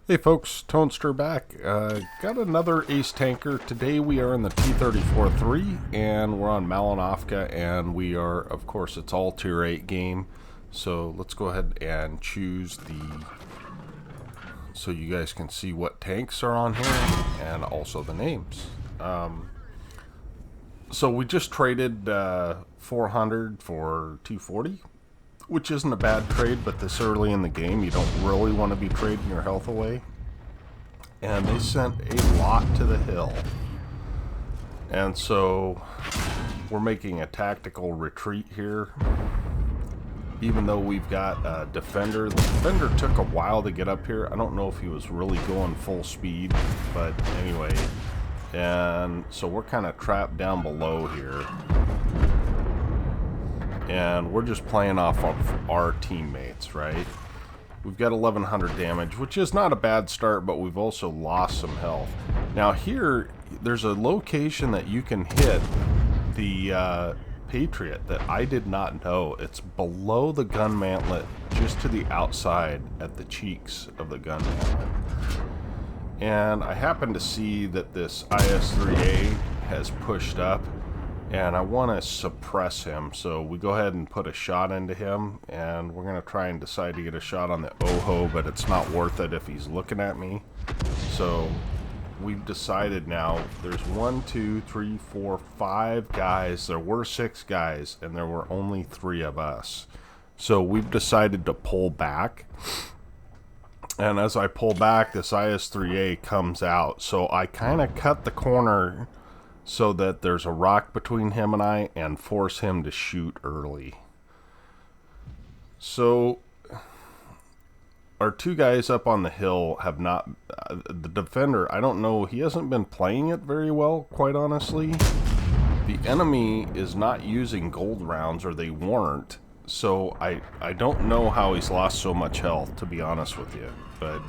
Hey folks, Tonester back. Got another ace tanker. Today we are in the T-34-3 and we're on Malinovka, and we are, of course, it's all tier 8 game. So let's go ahead and choose so you guys can see what tanks are on here and also the names. So we just traded 400 for 240, which isn't a bad trade, but this early in the game you don't really want to be trading your health away. And they sent a lot to the hill, and so we're making a tactical retreat here, even though we've got a defender. The defender took a while to get up here. I don't know if he was really going full speed, but anyway. And so we're kind of trapped down below here, and we're just playing off of our teammates, right? We've got 1100 damage, which is not a bad start, but we've also lost some health. Now here, there's a location that you can hit the Patriot that I did not know. It's below the gun mantlet, just to the outside at the cheeks of the gun mantlet. And I happen to see that this IS-3A has pushed up, and I want to suppress him, so we go ahead and put a shot into him, and we're going to try and decide to get a shot on the OHO, but it's not worth it if he's looking at me. So we've decided now there's 5 guys. There were 6 guys, and there were only 3 of us. So we've decided to pull back. And as I pull back, this IS-3A comes out. So I kind of cut the corner so that there's a rock between him and I, and force him to shoot early. So our 2 guys up on the hill have not, the defender, I don't know, he hasn't been playing it very well, quite honestly. The enemy is not using gold rounds, or they weren't, so I don't know how he's lost so much health, to be honest with you, but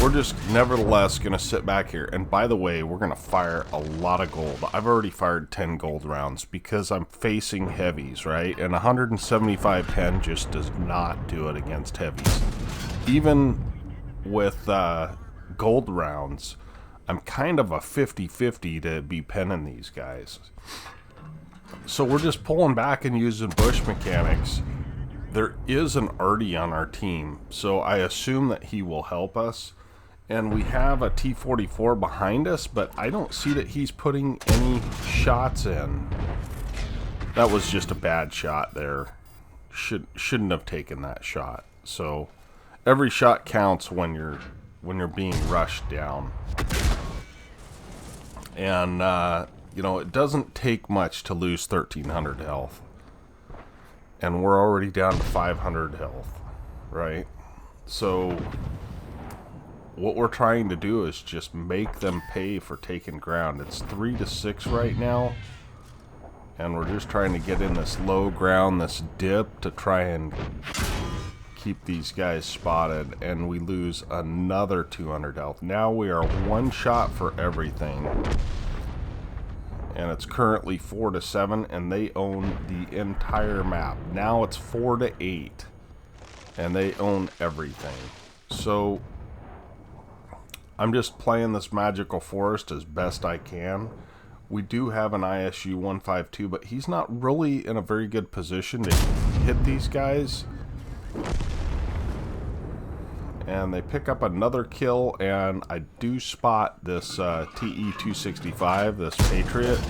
we're just nevertheless going to sit back here. And by the way, we're going to fire a lot of gold. I've already fired 10 gold rounds because I'm facing heavies, right? And 175 pen just does not do it against heavies. Even with gold rounds, I'm kind of a 50-50 to be penning these guys. So we're just pulling back and using bush mechanics. There is an Artie on our team, so I assume that he will help us. And we have a T-44 behind us, but I don't see that he's putting any shots in. That was just a bad shot there. Shouldn't have taken that shot. So every shot counts when you're being rushed down. And you know, it doesn't take much to lose 1300 health. And we're already down to 500 health, right? So what we're trying to do is just make them pay for taking ground. It's 3-6 right now, and we're just trying to get in this low ground, this dip, to try and keep these guys spotted, and we lose another 200 health. Now we are 1 shot for everything, and it's currently 4-7, and they own the entire map. Now it's 4-8, and they own everything. So I'm just playing this magical forest as best I can. We do have an ISU 152, but he's not really in a very good position to hit these guys. And they pick up another kill, and I do spot this TE-265, this Patriot,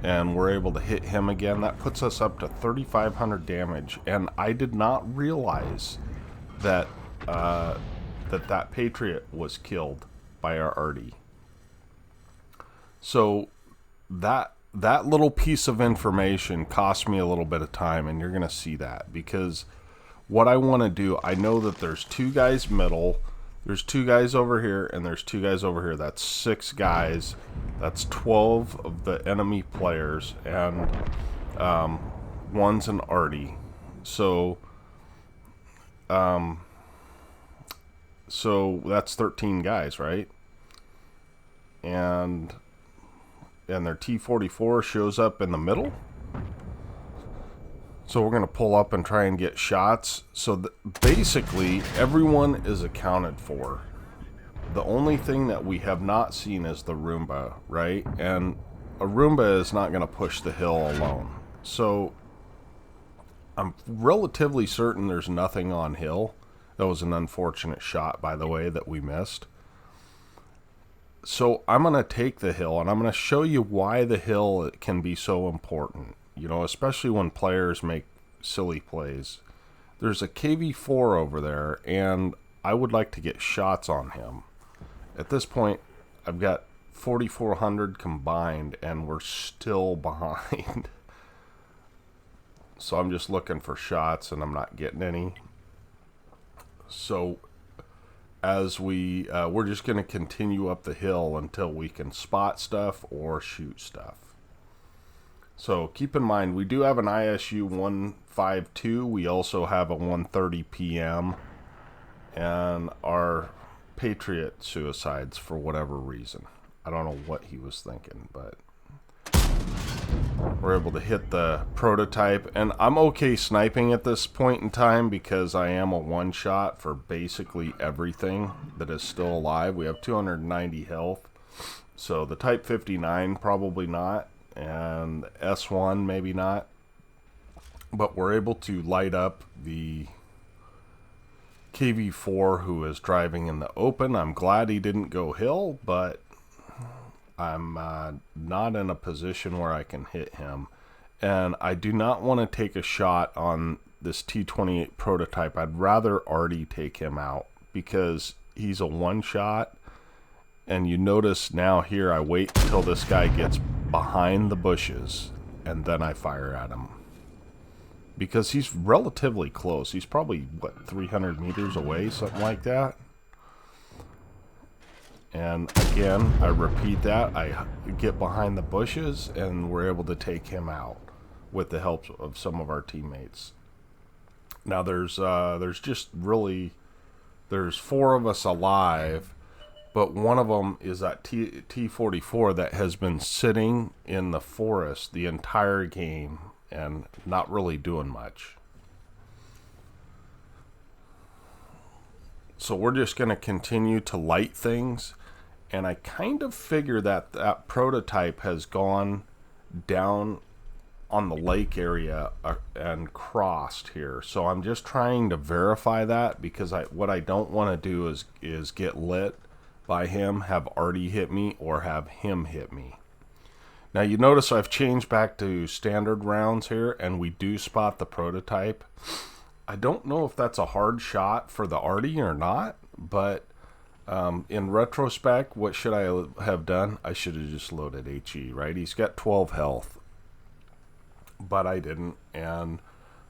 and we're able to hit him again. That puts us up to 3,500 damage, and I did not realize that that Patriot was killed by our Artie. So that little piece of information cost me a little bit of time, and you're going to see that, because what I want to do, I know that there's 2 guys middle, there's 2 guys over here, and there's 2 guys over here. That's 6 guys. That's 12 of the enemy players, and one's an Artie. So that's 13 guys, right? And their T-44 shows up in the middle. So we're going to pull up and try and get shots. So basically, everyone is accounted for. The only thing that we have not seen is the Roomba, right? And a Roomba is not going to push the hill alone. So I'm relatively certain there's nothing on hill. That was an unfortunate shot, by the way, that we missed. So I'm going to take the hill, and I'm going to show you why the hill can be so important. You know, especially when players make silly plays. There's a KV-4 over there, and I would like to get shots on him. At this point, I've got 4,400 combined, and we're still behind. So I'm just looking for shots, and I'm not getting any. So as we're just going to continue up the hill until we can spot stuff or shoot stuff. So keep in mind, we do have an ISU 152. We also have a 130 PM. And our Patriot suicides for whatever reason. I don't know what he was thinking, but we're able to hit the prototype. And I'm okay sniping at this point in time because I am a one-shot for basically everything that is still alive. We have 290 health. So the Type 59, probably not. And S1, maybe not. But we're able to light up the KV-4 who is driving in the open. I'm glad he didn't go hill, but I'm not in a position where I can hit him. And I do not want to take a shot on this T-28 prototype. I'd rather already take him out because he's a one-shot. And you notice now here I wait until this guy gets behind the bushes and then I fire at him. Because he's relatively close. He's probably, what, 300 meters away, something like that. And again, I repeat that. I get behind the bushes and we're able to take him out with the help of some of our teammates. Now there's just really, there's 4 of us alive, but one of them is that T-34 that has been sitting in the forest the entire game and not really doing much. So we're just going to continue to light things. And I kind of figure that that prototype has gone down on the lake area and crossed here. So I'm just trying to verify that because what I don't want to do is get lit by him, have Artie hit me, or have him hit me. Now you notice I've changed back to standard rounds here, and we do spot the prototype. I don't know if that's a hard shot for the Artie or not, but in retrospect, what should I have done? I should have just loaded HE, right? He's got 12 health, but I didn't, and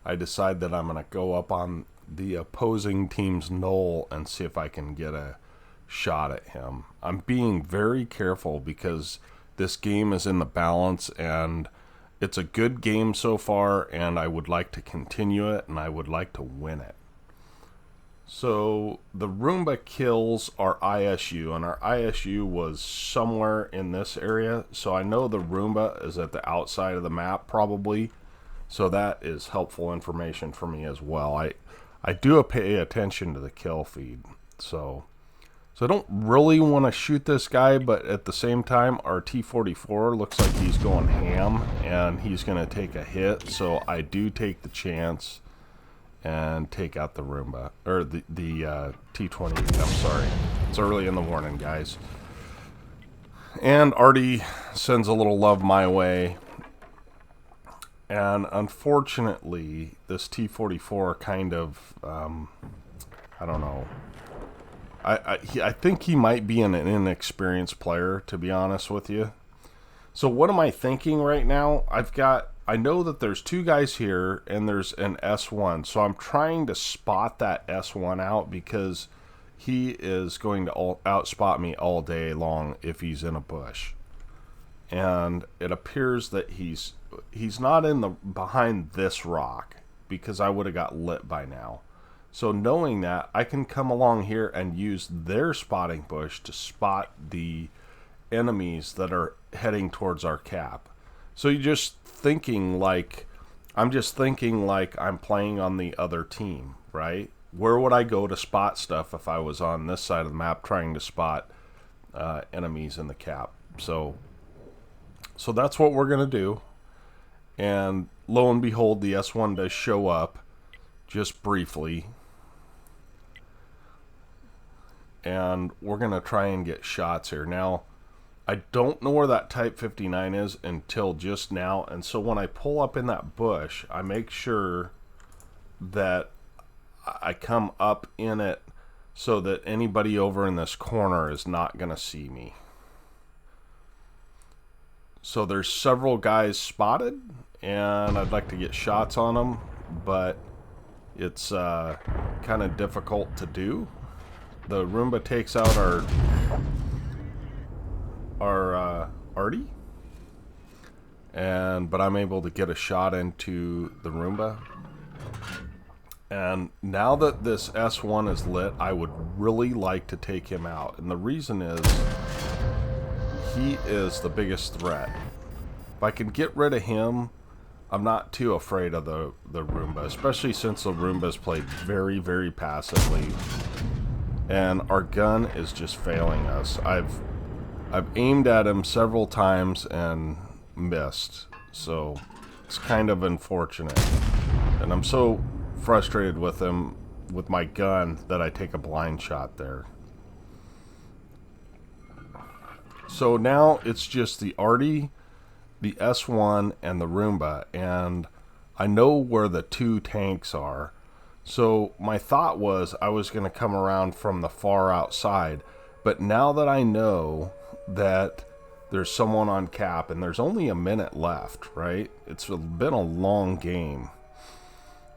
I decide that I'm going to go up on the opposing team's knoll and see if I can get a shot at him. I'm being very careful because this game is in the balance and it's a good game so far, and I would like to continue it and I would like to win it. So the Roomba kills our ISU, and our ISU was somewhere in this area. So I know the Roomba is at the outside of the map probably. So that is helpful information for me as well. I do pay attention to the kill feed. So I don't really want to shoot this guy, but at the same time, our T-44 looks like he's going ham, and he's going to take a hit. So I do take the chance and take out the Roomba, or the T-20. I'm sorry. It's early in the morning, guys. And Artie sends a little love my way. And unfortunately, this T-44 kind of, I don't know. I think he might be an inexperienced player, to be honest with you. So what am I thinking right now? I know that there's 2 guys here and there's an S1. So I'm trying to spot that S1 out because he is going to outspot me all day long if he's in a bush. And it appears that he's not in the behind this rock because I would have got lit by now. So knowing that, I can come along here and use their spotting bush to spot the enemies that are heading towards our cap. So you're just thinking like I'm just thinking like I'm playing on the other team, right? Where would I go to spot stuff if I was on this side of the map trying to spot enemies in the cap? So that's what we're going to do. And lo and behold, the S1 does show up just briefly. And we're going to try and get shots here. Now, I don't know where that Type 59 is until just now. And so when I pull up in that bush, I make sure that I come up in it so that anybody over in this corner is not going to see me. So there's several guys spotted, and I'd like to get shots on them, but it's kind of difficult to do. The Roomba takes out our Artie, but I'm able to get a shot into the Roomba. And now that this S1 is lit, I would really like to take him out. And the reason is, he is the biggest threat. If I can get rid of him, I'm not too afraid of the Roomba, especially since the Roomba's played very, very passively. And our gun is just failing us. I've aimed at him several times and missed. So it's kind of unfortunate. And I'm so frustrated with him with my gun that I take a blind shot there. So now it's just the Artie, the S1, and the Roomba, and I know where the two tanks are. So my thought was I was going to come around from the far outside, but now that I know that there's someone on cap and there's only a minute left, right? It's been a long game.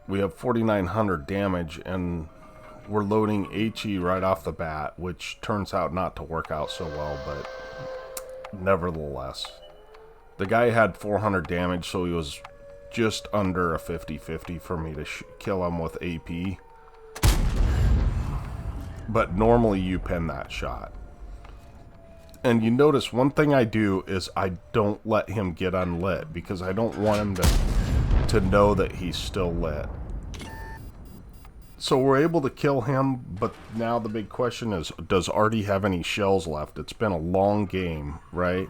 We have 4,900 damage, and we're loading HE right off the bat, which turns out not to work out so well, but nevertheless. The guy had 400 damage, so he was just under a 50-50 for me to kill him with AP. But normally you pin that shot. And you notice one thing I do is I don't let him get unlit, because I don't want him to know that he's still lit. So we're able to kill him, but now the big question is, does Artie have any shells left? It's been a long game, right?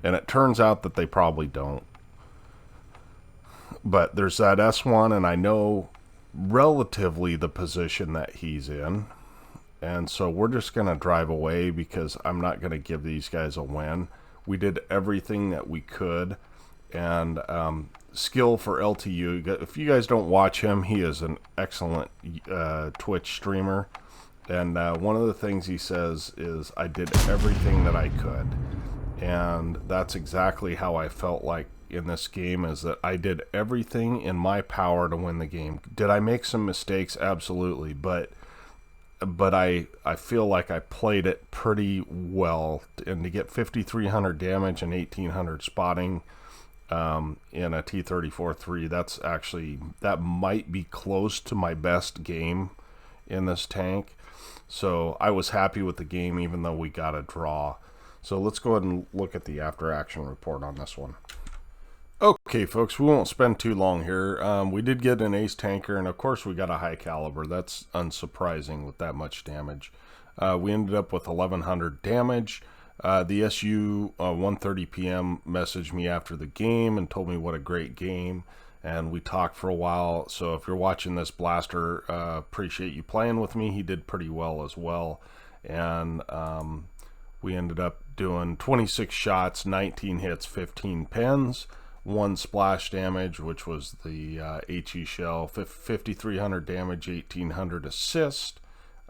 And it turns out that they probably don't. But there's that S1, and I know relatively the position that he's in. And so we're just going to drive away, because I'm not going to give these guys a win. We did everything that we could. And skill for LTU. If you guys don't watch him, he is an excellent Twitch streamer. And one of the things he says is, I did everything that I could. And that's exactly how I felt like in this game, is that I did everything in my power to win the game. Did I make some mistakes? Absolutely. But I feel like I played it pretty well. And to get 5,300 damage and 1,800 spotting in a T-34-3, that might be close to my best game in this tank. So I was happy with the game, even though we got a draw. So let's go ahead and look at the after action report on this one. Okay, folks, we won't spend too long here. We did get an ace tanker, and of course we got a high caliber. That's unsurprising with that much damage. We ended up with 1,100 damage. The SU 1:30 p.m. messaged me after the game and told me what a great game, and we talked for a while. So if you're watching this, Blaster, appreciate you playing with me. He did pretty well as well, and we ended up doing 26 shots, 19 hits, 15 pens, 1 splash damage, which was the HE shell, 5,300 damage, 1,800 assist,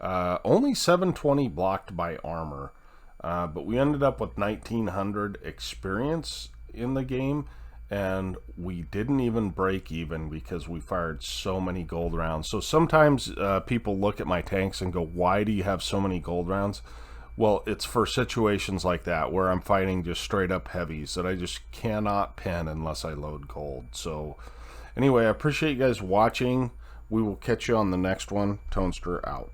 only 720 blocked by armor. But we ended up with 1,900 experience in the game, and we didn't even break even because we fired so many gold rounds. So sometimes people look at my tanks and go, why do you have so many gold rounds? Well, it's for situations like that where I'm fighting just straight up heavies that I just cannot pin unless I load gold. So anyway, I appreciate you guys watching. We will catch you on the next one. Tonester out.